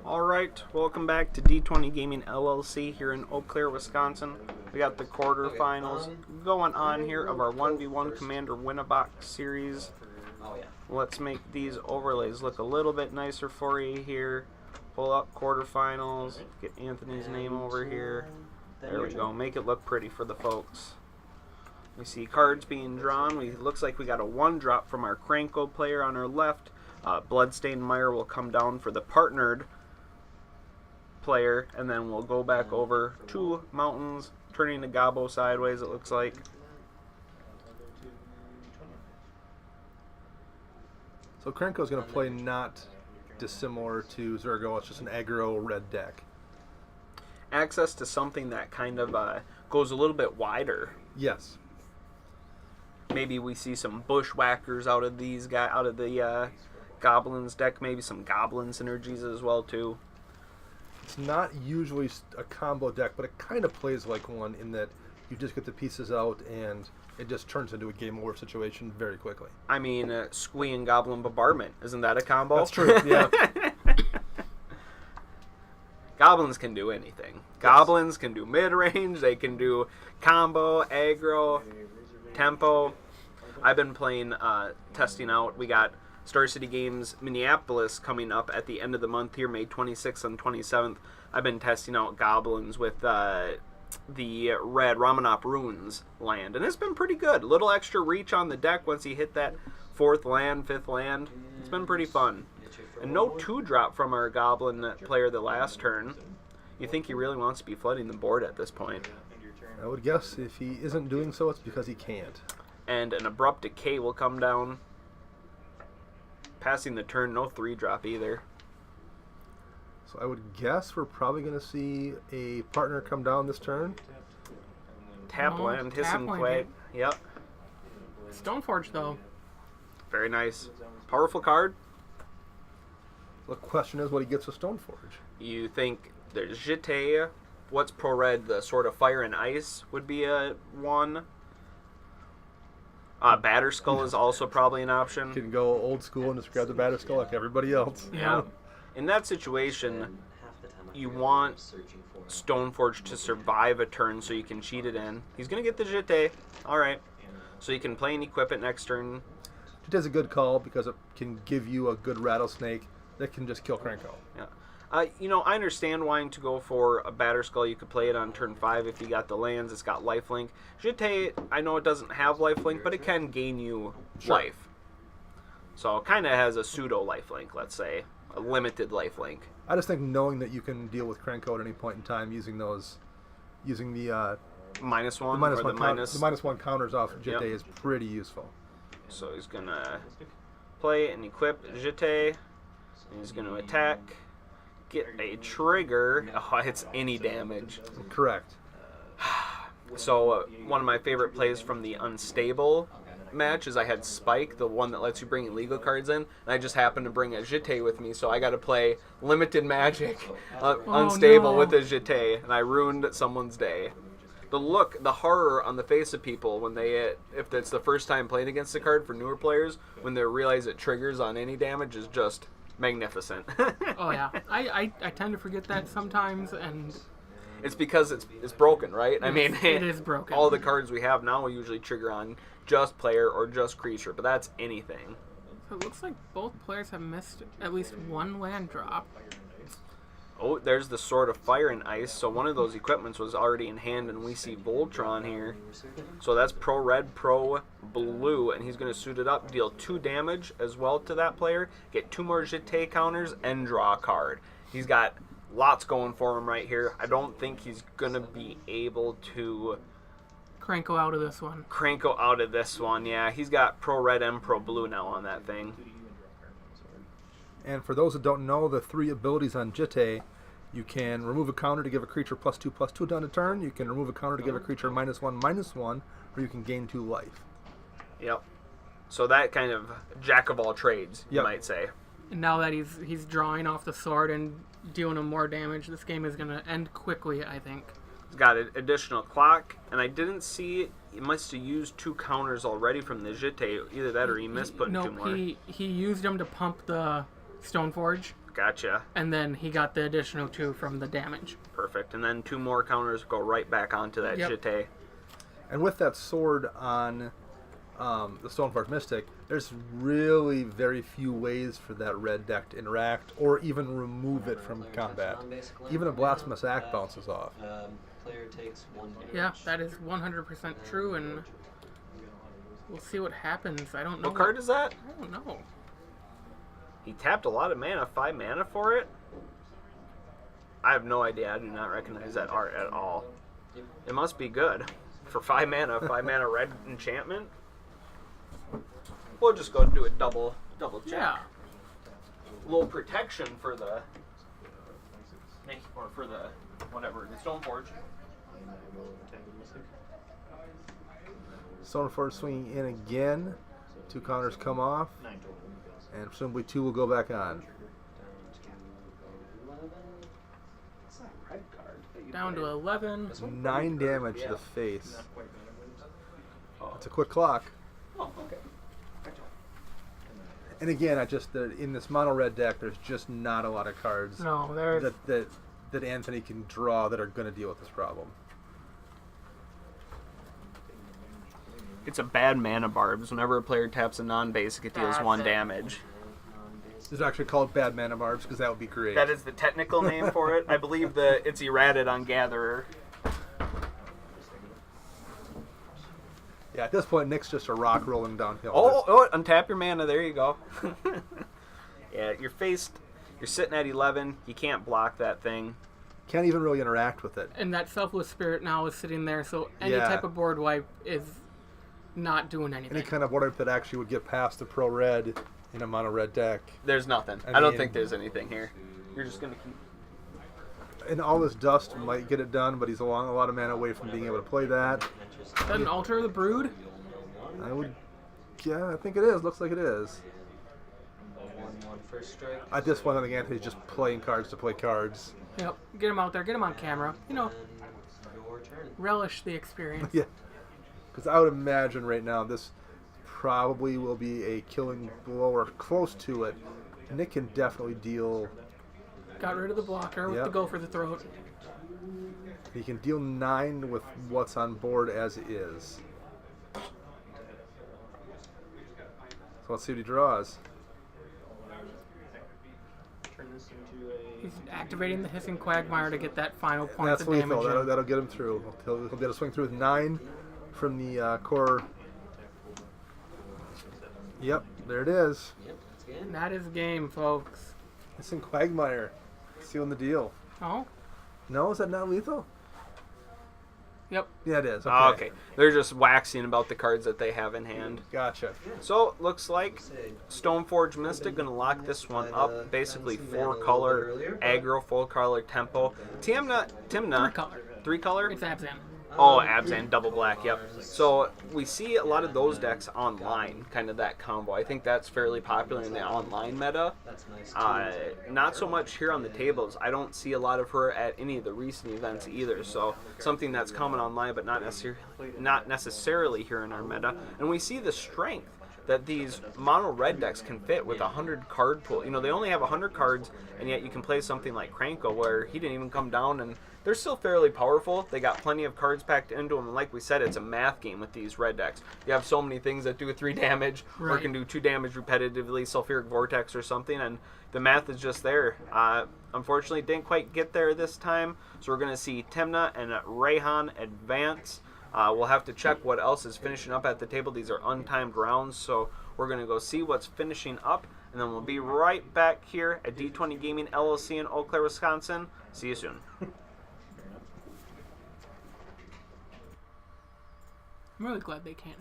Alright, welcome back to D20 Gaming LLC here in Eau Claire, Wisconsin. We got the quarterfinals going on here of our 1v1 Commander Win-A-Box series. Let's make these overlays look a little bit nicer for you here. Pull up quarterfinals, get Anthony's name over here. There we go, make it look pretty for the folks. We see cards being drawn. Looks like we got a 1-drop from our Krenko player on our left. Bloodstained Mire will come down for the partnered player, and then we'll go back over to Mountains, turning to Gabo sideways, it looks like. So Krenko's going to play not dissimilar to Zergo. It's just an aggro red deck. Access to something that kind of goes a little bit wider. Yes. Maybe we see some bushwhackers out of these guys, out of the Goblins deck. Maybe some Goblin synergies as well too. It's not usually a combo deck, but it kind of plays like one in that you just get the pieces out and it just turns into a game over situation very quickly. I mean, Squee and Goblin Bombardment, isn't that a combo? That's true, yeah. Goblins can do anything. Goblins can do mid-range, they can do combo, aggro, tempo. I've been playing, testing out. We got Star City Games Minneapolis coming up at the end of the month here, May 26th and 27th. I've been testing out Goblins with the red Ramanop Ruins land, and it's been pretty good. A little extra reach on the deck once you hit that 4th land, 5th land. It's been pretty fun. And no 2-drop from our Goblin player the last turn. You think he really wants to be flooding the board at this point. I would guess if he isn't doing so, it's because he can't. And an Abrupt Decay will come down. Passing the turn, no 3-drop either. So I would guess we're probably going to see a partner come down this turn. Tap land, Hissing Quake. Yep. Stoneforge, though. Very nice. Powerful card. The question is what he gets with Stoneforge. You think there's Jete. What's pro-red? The Sword of Fire and Ice would be a 1. Batterskull is also probably an option. You can go old school and just grab the Batterskull like everybody else. Yeah. In that situation, you want Stoneforge to survive a turn so you can cheat it in. He's going to get the Jete. Alright. So you can play and equip it next turn. It is a good call because it can give you a good Rattlesnake that can just kill Krenko. Yeah. I understand wanting to go for a Batterskull. You could play it on turn 5 if you got the lands. It's got lifelink. Jete, I know it doesn't have lifelink, but it can gain you life. So it kind of has a pseudo lifelink, let's say. A limited lifelink. I just think knowing that you can deal with Krenko at any point in time using the minus one, the minus one counters off Jete is pretty useful. So he's going to play and equip Jete. And he's going to attack. Get a trigger. Oh, it's any damage. Correct. So one of my favorite plays from the Unstable match is I had Spike, the one that lets you bring illegal cards in, and I just happened to bring a Jete with me, so I got to play limited magic Unstable with a Jete, and I ruined someone's day. The horror on the face of people when they, if it's the first time playing against the card for newer players, when they realize it triggers on any damage is just magnificent. Oh yeah, I tend to forget that sometimes, and it's because it's broken, right? I mean, it is broken. All the cards we have now will usually trigger on just player or just creature, but that's anything. So it looks like both players have missed at least one land drop. Oh, there's the Sword of Fire and Ice, so one of those equipments was already in hand, and we see Voltron here. So that's pro-red, pro-blue, and he's going to suit it up, deal 2 damage as well to that player, get 2 more Jete counters, and draw a card. He's got lots going for him right here. I don't think he's going to be able to Krenko out of this one. Krenko out of this one, yeah. He's got pro-red and pro-blue now on that thing. And for those that don't know, the 3 abilities on Jete, you can remove a counter to give a creature +2/+2 down a turn. You can remove a counter to give a creature -1/-1, or you can gain 2 life. Yep. So that kind of jack of all trades, you might say. And now that he's drawing off the sword and dealing him more damage, this game is going to end quickly, I think. He's got an additional clock, and I didn't see he must have used 2 counters already from the Jete. Either that or he missed putting 2 more. He used them to pump the Stoneforge. Gotcha. And then he got the additional 2 from the damage. Perfect. And then 2 more counters go right back onto that Jite. And with that sword on the Stoneforge Mystic, there's really very few ways for that red deck to interact or even remove it from combat. Even a Blasphemous Act bounces off. Player takes 1 damage. Yeah, that is 100% true, and we'll see what happens. I don't know. What card is that? I don't know. He tapped a lot of mana, 5 mana for it? I have no idea. I do not recognize that art at all. It must be good. For 5 mana, 5 mana red enchantment? We'll just go do a double check. Yeah. A little protection for the... Or for the... whatever, the Stoneforge. Stoneforge swinging in again. 2 counters come off. And presumably 2 will go back on. Down to 11. 9 damage to the face. It's a quick clock. Oh, okay. And again, in this mono red deck, there's just not a lot of cards No, there's... that Anthony can draw that are going to deal with this problem. It's a bad mana barbs. Whenever a player taps a non-basic, it deals That's 1 it. damage. It's actually called bad mana barbs because that would be great. That is the technical name for it. I believe it's errated on Gatherer. Yeah, at this point, Nick's just a rock rolling downhill. Oh, untap your mana. There you go. Yeah, you're sitting at 11. You can't block that thing. Can't even really interact with it. And that Selfless Spirit now is sitting there, so any Yeah. type of board wipe is not doing anything. Any kind of wipe that actually would get past the pro red in a mono red deck. There's nothing. I I don't mean- think there's anything here. You're just going to keep... And all this dust might get it done, but he's a lot of mana away from being able to play that. Is that an Altar of the Brood? I think it is. Looks like it is. 1/1 first strike. At this point, I think Anthony's just playing cards to play cards. Yep. Get him out there. Get him on camera. You know, And your turn. relish the experience. Yeah. Because I would imagine right now this probably will be a killing blow or close to it. Nick can definitely deal. Got rid of the blocker with Yep. the go for the throat. He can deal 9 with what's on board as is. So let's see what he draws. Turn this into a... He's activating the Hissing Quagmire to get that final And points that's of lethal. damage. in. That'll get him through. He'll be able to swing through with 9 from the core. Yep, there it is. Yep, that's good. And that is game, folks. It's in Quagmire. Sealing the deal. Oh? No, is that not lethal? Yep. Yeah, it is. Oh, okay. They're just waxing about the cards that they have in hand. Gotcha. So, looks like Stoneforge Mystic going to lock this one up. Basically 4-color, aggro, full-color tempo. Tymna, 3-color. 3-color? It's Abzan. Oh, Abzan, double black, yep. So we see a lot of those decks online, kind of that combo. I think that's fairly popular in the online meta. That's nice. Not so much here on the tables. I don't see a lot of her at any of the recent events either. So something that's common online, but not necessarily here in our meta. And we see the strength that these mono red decks can fit with a 100 card pool. You know, they only have 100 cards, and yet you can play something like Krenko where he didn't even come down, and they're still fairly powerful. They got plenty of cards packed into them, and like we said, it's a math game with these red decks. You have so many things that do 3 damage, or Right. can do 2 damage repetitively, Sulfuric Vortex or something, and the math is just there. Unfortunately, didn't quite get there this time, so we're going to see Tymna and Reyhan advance. We'll have to check what else is finishing up at the table. These are untimed rounds, so we're going to go see what's finishing up, and then we'll be right back here at D20 Gaming LLC in Eau Claire, Wisconsin. See you soon. I'm really glad they can't